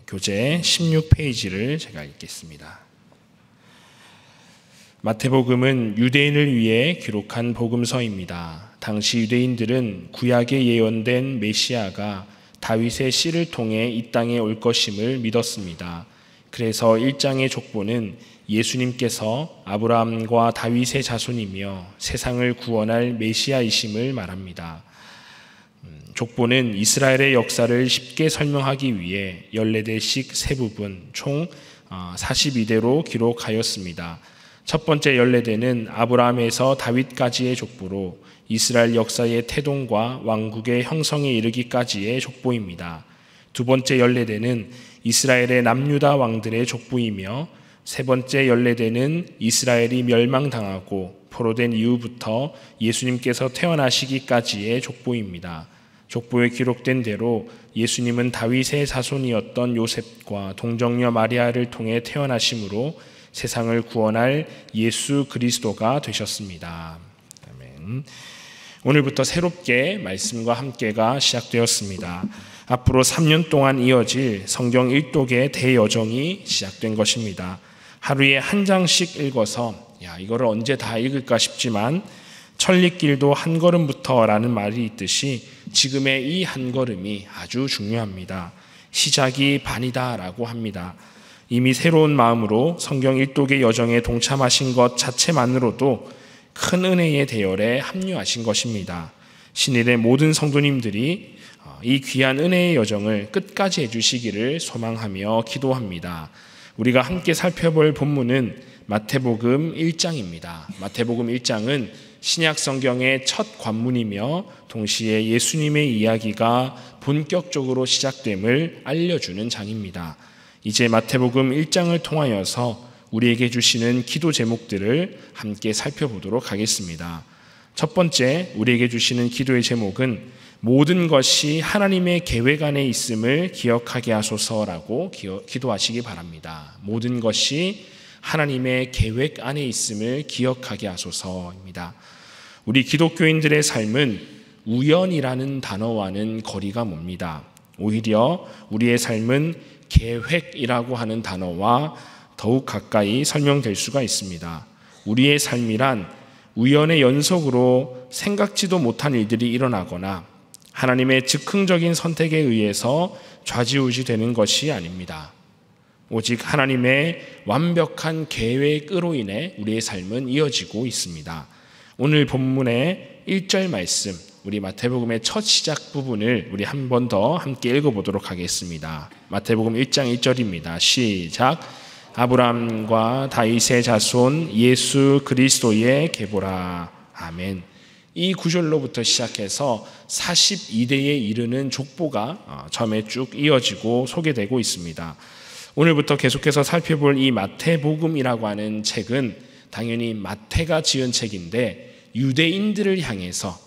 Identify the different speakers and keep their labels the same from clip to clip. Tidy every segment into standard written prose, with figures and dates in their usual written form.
Speaker 1: 교재 16페이지를 제가 읽겠습니다. 마태복음은 유대인을 위해 기록한 복음서입니다. 당시 유대인들은 구약에 예언된 메시아가 다윗의 씨를 통해 이 땅에 올 것임을 믿었습니다. 그래서 1장의 족보는 예수님께서 아브라함과 다윗의 자손이며 세상을 구원할 메시아이심을 말합니다. 족보는 이스라엘의 역사를 쉽게 설명하기 위해 14대씩 세 부분 총 42대로 기록하였습니다. 첫 번째 14대는 아브라함에서 다윗까지의 족보로 이스라엘 역사의 태동과 왕국의 형성에 이르기까지의 족보입니다. 두 번째 14대는 이스라엘의 남유다 왕들의 족보이며 세 번째 14대는 이스라엘이 멸망당하고 포로된 이후부터 예수님께서 태어나시기까지의 족보입니다. 족보에 기록된 대로 예수님은 다윗의 자손이었던 요셉과 동정녀 마리아를 통해 태어나심으로 세상을 구원할 예수 그리스도가 되셨습니다. 아멘. 오늘부터 새롭게 말씀과 함께가 시작되었습니다. 앞으로 3년 동안 이어질 성경 일독의 대여정이 시작된 것입니다. 하루에 한 장씩 읽어서 이거를 언제 다 읽을까 싶지만 천리길도 한 걸음부터라는 말이 있듯이 지금의 이 한 걸음이 아주 중요합니다. 시작이 반이다라고 합니다. 이미 새로운 마음으로 성경 일독의 여정에 동참하신 것 자체만으로도 큰 은혜의 대열에 합류하신 것입니다. 신일의 모든 성도님들이 이 귀한 은혜의 여정을 끝까지 해주시기를 소망하며 기도합니다. 우리가 함께 살펴볼 본문은 마태복음 1장입니다. 마태복음 1장은 신약 성경의 첫 관문이며 동시에 예수님의 이야기가 본격적으로 시작됨을 알려주는 장입니다. 이제 마태복음 1장을 통하여서 우리에게 주시는 기도 제목들을 함께 살펴보도록 하겠습니다. 첫 번째 우리에게 주시는 기도의 제목은 모든 것이 하나님의 계획 안에 있음을 기억하게 하소서라고 기도하시기 바랍니다. 모든 것이 하나님의 계획 안에 있음을 기억하게 하소서입니다. 우리 기독교인들의 삶은 우연이라는 단어와는 거리가 멉니다. 오히려 우리의 삶은 계획이라고 하는 단어와 더욱 가까이 설명될 수가 있습니다. 우리의 삶이란 우연의 연속으로 생각지도 못한 일들이 일어나거나 하나님의 즉흥적인 선택에 의해서 좌지우지되는 것이 아닙니다. 오직 하나님의 완벽한 계획으로 인해 우리의 삶은 이어지고 있습니다. 오늘 본문의 1절 말씀, 우리 마태복음의 첫 시작 부분을 우리 한 번 더 함께 읽어보도록 하겠습니다. 마태복음 1장 1절입니다. 시작. 아브라함과 다윗의 자손 예수 그리스도의 계보라. 아멘. 이 구절로부터 시작해서 42대에 이르는 족보가 처음에 쭉 이어지고 소개되고 있습니다. 오늘부터 계속해서 살펴볼 이 마태복음이라고 하는 책은 당연히 마태가 지은 책인데 유대인들을 향해서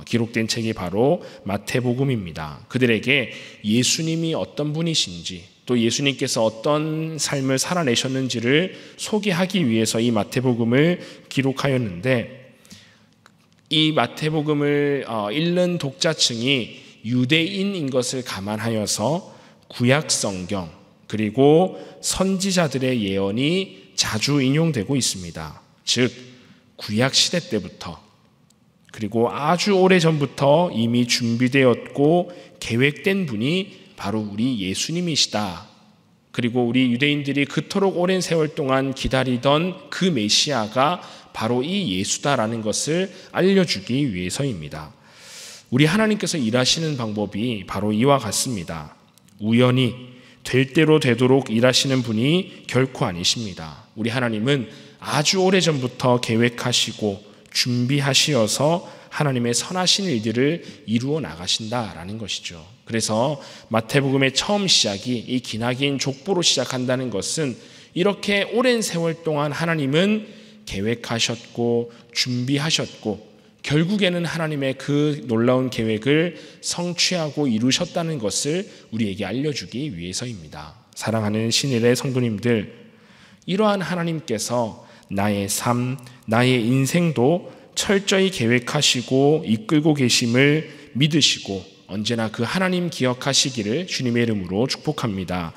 Speaker 1: 기록된 책이 바로 마태복음입니다. 그들에게 예수님이 어떤 분이신지 또 예수님께서 어떤 삶을 살아내셨는지를 소개하기 위해서 이 마태복음을 기록하였는데 이 마태복음을 읽는 독자층이 유대인인 것을 감안하여서 구약 성경 그리고 선지자들의 예언이 자주 인용되고 있습니다. 즉 구약 시대 때부터 그리고 아주 오래전부터 이미 준비되었고 계획된 분이 바로 우리 예수님이시다. 그리고 우리 유대인들이 그토록 오랜 세월 동안 기다리던 그 메시아가 바로 이 예수다라는 것을 알려주기 위해서입니다. 우리 하나님께서 일하시는 방법이 바로 이와 같습니다. 우연히 될 대로 되도록 일하시는 분이 결코 아니십니다. 우리 하나님은 아주 오래전부터 계획하시고 준비하시어서 하나님의 선하신 일들을 이루어 나가신다라는 것이죠. 그래서 마태복음의 처음 시작이 이 기나긴 족보로 시작한다는 것은 이렇게 오랜 세월 동안 하나님은 계획하셨고 준비하셨고 결국에는 하나님의 그 놀라운 계획을 성취하고 이루셨다는 것을 우리에게 알려주기 위해서입니다. 사랑하는 신일의 성도님들, 이러한 하나님께서 나의 삶, 나의 인생도 철저히 계획하시고 이끌고 계심을 믿으시고 언제나 그 하나님 기억하시기를 주님의 이름으로 축복합니다.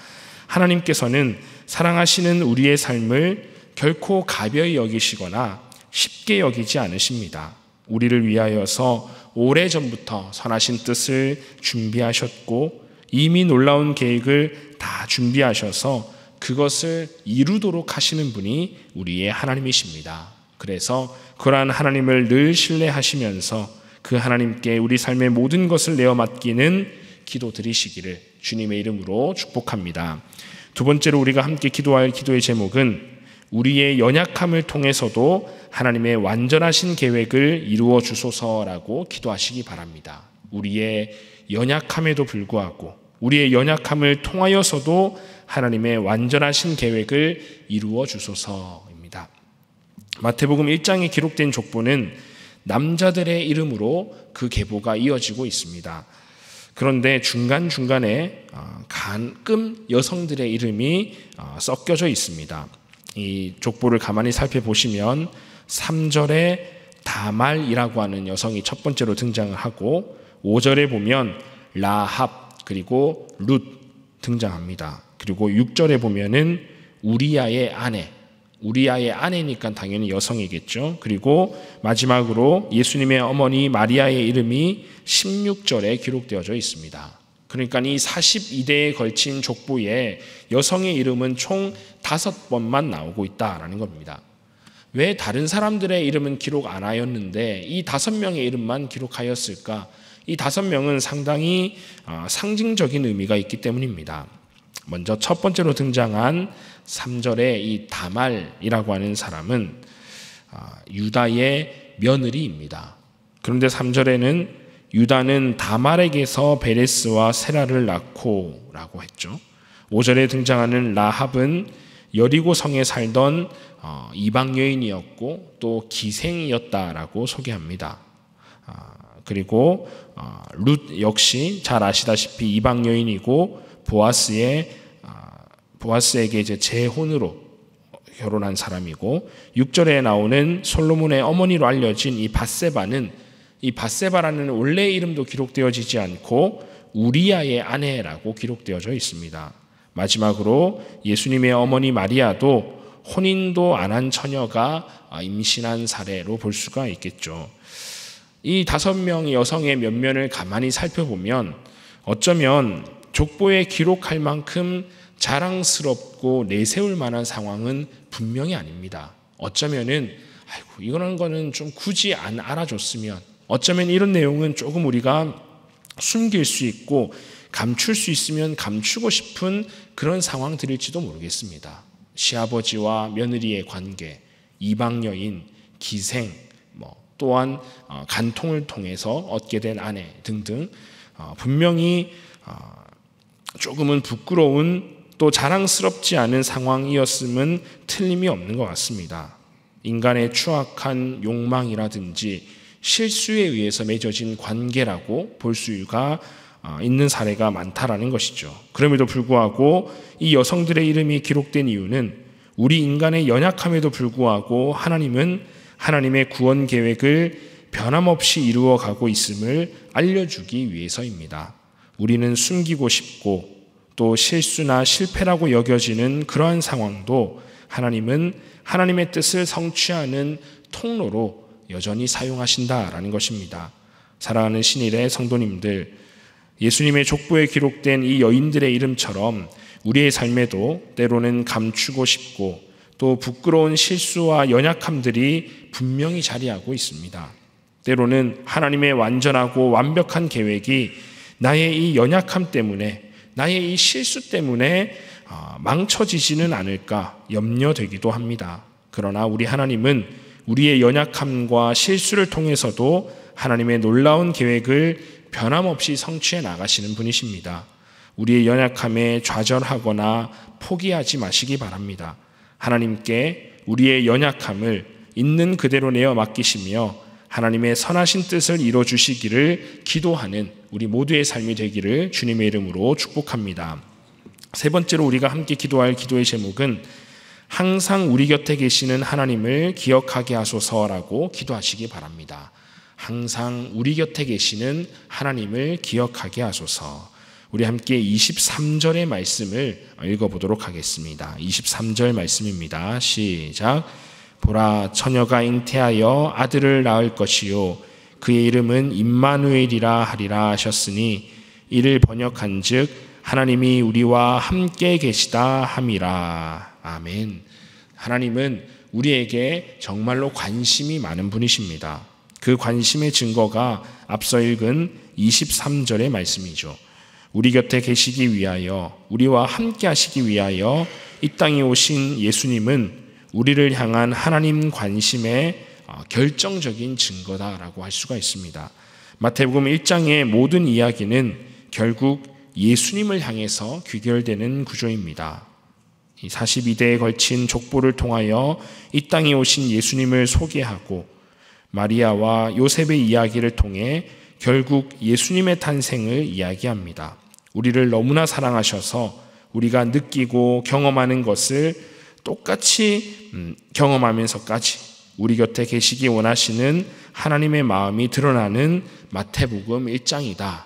Speaker 1: 하나님께서는 사랑하시는 우리의 삶을 결코 가벼이 여기시거나 쉽게 여기지 않으십니다. 우리를 위하여서 오래전부터 선하신 뜻을 준비하셨고 이미 놀라운 계획을 다 준비하셔서 그것을 이루도록 하시는 분이 우리의 하나님이십니다. 그래서 그러한 하나님을 늘 신뢰하시면서 그 하나님께 우리 삶의 모든 것을 내어 맡기는 기도 드리시기를 주님의 이름으로 축복합니다. 두 번째로 우리가 함께 기도할 기도의 제목은 우리의 연약함을 통해서도 하나님의 완전하신 계획을 이루어 주소서라고 기도하시기 바랍니다. 우리의 연약함에도 불구하고 우리의 연약함을 통하여서도 하나님의 완전하신 계획을 이루어 주소서입니다. 마태복음 1장에 기록된 족보는 남자들의 이름으로 그 계보가 이어지고 있습니다. 그런데 중간중간에 가끔 여성들의 이름이 섞여져 있습니다. 이 족보를 가만히 살펴보시면 3절에 다말이라고 하는 여성이 첫 번째로 등장을 하고 5절에 보면 라합 그리고 룻 등장합니다. 그리고 6절에 보면은 우리아의 아내니까 당연히 여성이겠죠. 그리고 마지막으로 예수님의 어머니 마리아의 이름이 16절에 기록되어져 있습니다. 그러니까 이 42대에 걸친 족보에 여성의 이름은 총 5번만 나오고 있다라는 겁니다. 왜 다른 사람들의 이름은 기록 안 하였는데 이 5명의 이름만 기록하였을까? 이 5명은 상당히 상징적인 의미가 있기 때문입니다. 먼저 첫 번째로 등장한 3절에 이 다말이라고 하는 사람은 유다의 며느리입니다. 그런데 3절에는 유다는 다말에게서 베레스와 세라를 낳고 라고 했죠. 5절에 등장하는 라합은 여리고 성에 살던 이방 여인이었고 또 기생이었다라고 소개합니다. 그리고 룻 역시 잘 아시다시피 이방 여인이고 보아스에게 이제 재혼으로 결혼한 사람이고 6절에 나오는 솔로몬의 어머니로 알려진 이 밧세바라는 원래 이름도 기록되어지지 않고 우리아의 아내라고 기록되어져 있습니다. 마지막으로 예수님의 어머니 마리아도 혼인도 안 한 처녀가 임신한 사례로 볼 수가 있겠죠. 이 5명의 여성의 면면을 가만히 살펴보면 어쩌면 족보에 기록할 만큼 자랑스럽고 내세울 만한 상황은 분명히 아닙니다. 어쩌면은 이런 거는 좀 굳이 안 알아줬으면, 어쩌면 이런 내용은 조금 우리가 숨길 수 있고 감출 수 있으면 감추고 싶은 그런 상황들일지도 모르겠습니다. 시아버지와 며느리의 관계, 이방 여인, 기생, 또한 간통을 통해서 얻게 된 아내 등등 분명히 조금은 부끄러운 또 자랑스럽지 않은 상황이었음은 틀림이 없는 것 같습니다. 인간의 추악한 욕망이라든지 실수에 의해서 맺어진 관계라고 볼 수가 있는 사례가 많다라는 것이죠. 그럼에도 불구하고 이 여성들의 이름이 기록된 이유는 우리 인간의 연약함에도 불구하고 하나님은 하나님의 구원 계획을 변함없이 이루어 가고 있음을 알려주기 위해서입니다. 우리는 숨기고 싶고 또 실수나 실패라고 여겨지는 그러한 상황도 하나님은 하나님의 뜻을 성취하는 통로로 여전히 사용하신다라는 것입니다. 사랑하는 신일의 성도님들, 예수님의 족보에 기록된 이 여인들의 이름처럼 우리의 삶에도 때로는 감추고 싶고 또 부끄러운 실수와 연약함들이 분명히 자리하고 있습니다. 때로는 하나님의 완전하고 완벽한 계획이 나의 이 연약함 때문에, 나의 이 실수 때문에 망쳐지지는 않을까 염려되기도 합니다. 그러나 우리 하나님은 우리의 연약함과 실수를 통해서도 하나님의 놀라운 계획을 변함없이 성취해 나가시는 분이십니다. 우리의 연약함에 좌절하거나 포기하지 마시기 바랍니다. 하나님께 우리의 연약함을 있는 그대로 내어 맡기시며 하나님의 선하신 뜻을 이루어 주시기를 기도하는 우리 모두의 삶이 되기를 주님의 이름으로 축복합니다. 세 번째로 우리가 함께 기도할 기도의 제목은 항상 우리 곁에 계시는 하나님을 기억하게 하소서라고 기도하시기 바랍니다. 항상 우리 곁에 계시는 하나님을 기억하게 하소서. 우리 함께 23절의 말씀을 읽어보도록 하겠습니다. 23절 말씀입니다. 시작. 보라, 처녀가 잉태하여 아들을 낳을 것이요 그의 이름은 임마누엘이라 하리라 하셨으니 이를 번역한즉 하나님이 우리와 함께 계시다 함이라. 아멘. 하나님은 우리에게 정말로 관심이 많은 분이십니다. 그 관심의 증거가 앞서 읽은 23절의 말씀이죠. 우리 곁에 계시기 위하여, 우리와 함께 하시기 위하여 이 땅에 오신 예수님은 우리를 향한 하나님 관심의 결정적인 증거다라고 할 수가 있습니다. 마태복음 1장의 모든 이야기는 결국 예수님을 향해서 귀결되는 구조입니다. 42대에 걸친 족보를 통하여 이 땅에 오신 예수님을 소개하고 마리아와 요셉의 이야기를 통해 결국 예수님의 탄생을 이야기합니다. 우리를 너무나 사랑하셔서 우리가 느끼고 경험하는 것을 똑같이 경험하면서까지 우리 곁에 계시기 원하시는 하나님의 마음이 드러나는 마태복음 1장이다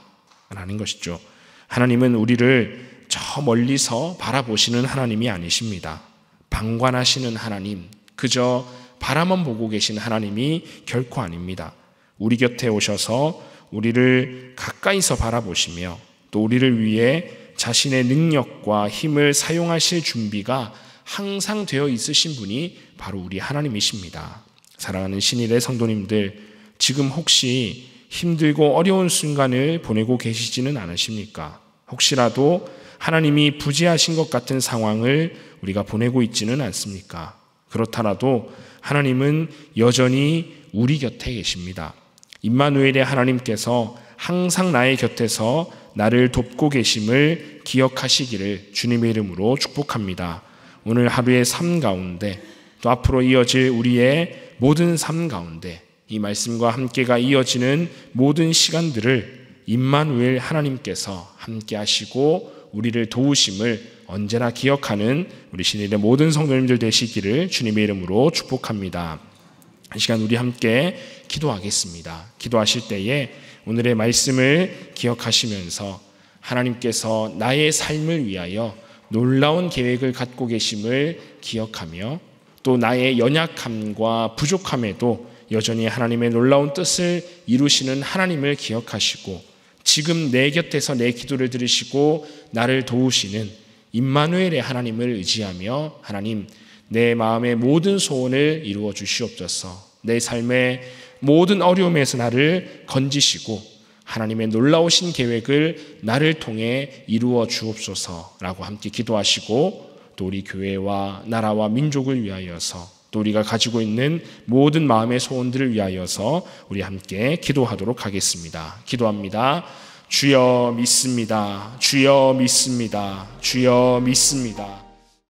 Speaker 1: 라는 것이죠. 하나님은 우리를 저 멀리서 바라보시는 하나님이 아니십니다. 방관하시는 하나님, 그저 바라만 보고 계신 하나님이 결코 아닙니다. 우리 곁에 오셔서 우리를 가까이서 바라보시며 또 우리를 위해 자신의 능력과 힘을 사용하실 준비가 항상 되어 있으신 분이 바로 우리 하나님이십니다. 사랑하는 신일의 성도님들, 지금 혹시 힘들고 어려운 순간을 보내고 계시지는 않으십니까? 혹시라도 하나님이 부재하신 것 같은 상황을 우리가 보내고 있지는 않습니까? 그렇더라도 하나님은 여전히 우리 곁에 계십니다. 임마누엘의 하나님께서 항상 나의 곁에서 나를 돕고 계심을 기억하시기를 주님의 이름으로 축복합니다. 오늘 하루의 삶 가운데 또 앞으로 이어질 우리의 모든 삶 가운데 이 말씀과 함께가 이어지는 모든 시간들을 임마누엘 하나님께서 함께 하시고 우리를 도우심을 언제나 기억하는 우리 신일의 모든 성도님들 되시기를 주님의 이름으로 축복합니다. 이 시간 우리 함께 기도하겠습니다. 기도하실 때에 오늘의 말씀을 기억하시면서 하나님께서 나의 삶을 위하여 놀라운 계획을 갖고 계심을 기억하며 또 나의 연약함과 부족함에도 여전히 하나님의 놀라운 뜻을 이루시는 하나님을 기억하시고 지금 내 곁에서 내 기도를 들으시고 나를 도우시는 임마누엘의 하나님을 의지하며 하나님, 내 마음의 모든 소원을 이루어 주시옵소서. 내 삶의 모든 어려움에서 나를 건지시고 하나님의 놀라우신 계획을 나를 통해 이루어 주옵소서라고 함께 기도하시고 또 우리 교회와 나라와 민족을 위하여서 또 우리가 가지고 있는 모든 마음의 소원들을 위하여서 우리 함께 기도하도록 하겠습니다. 기도합니다. 주여 믿습니다. 주여 믿습니다. 주여 믿습니다.